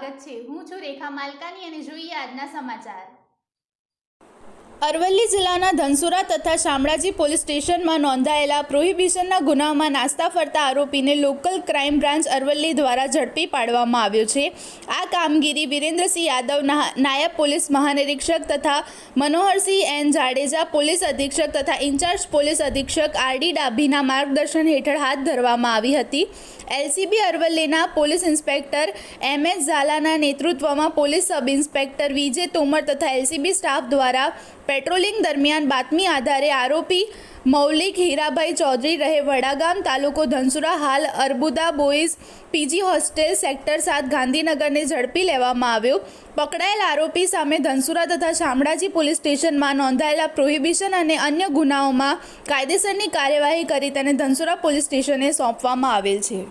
સ્વાગત છે। હું છું રેખા માલકાની અને જોઈએ આજના સમાચાર। અરવલ્લી જિલ્લાના ધનસુરા તથા શામળાજી પોલીસ સ્ટેશનમાં નોંધાયેલા પ્રોહિબિશનના ગુનામાં નાસ્તા ફરતા આરોપીને લોકલ ક્રાઇમ બ્રાન્ચ અરવલ્લી દ્વારા ઝડપી પાડવામાં આવ્યો છે। આ કામગીરી વિરેન્દ્રસિંહ યાદવ નાયબ પોલીસ મહાનિરીક્ષક તથા મનોહરસિંહ એન જાડેજા પોલીસ અધિક્ષક તથા ઇન્ચાર્જ પોલીસ અધિક્ષક આરડી ડાભીના માર્ગદર્શન હેઠળ હાથ ધરવામાં આવી હતી। એલસીબી અરવલ્લીના પોલીસ ઇન્સ્પેક્ટર એમએસ ઝાલાના નેતૃત્વમાં પોલીસ સબ ઇન્સ્પેક્ટર વિજય તોમર તથા એલસીબી સ્ટાફ દ્વારા પેટ્રોલિંગ દરમિયાન બાતમી આધારે આરોપી મૌલિક હીરાભાઈ ચૌધરી રહે વડાગામ તાલુકો ધનસુરા હાલ Arbuda boys PG hostel sector 7 ગાંધીનગરને ઝડપી લેવામાં આવ્યો। પકડાયેલ આરોપી સામે ધનસુરા તથા શામળાજી પોલીસ સ્ટેશનમાં નોંધાયેલા પ્રોહિબિશન અને અન્ય ગુનાઓમાં કાયદેસરની કાર્યવાહી કરી તેને ધનસુરા પોલીસ સ્ટેશને સોંપવામાં આવેલ છે।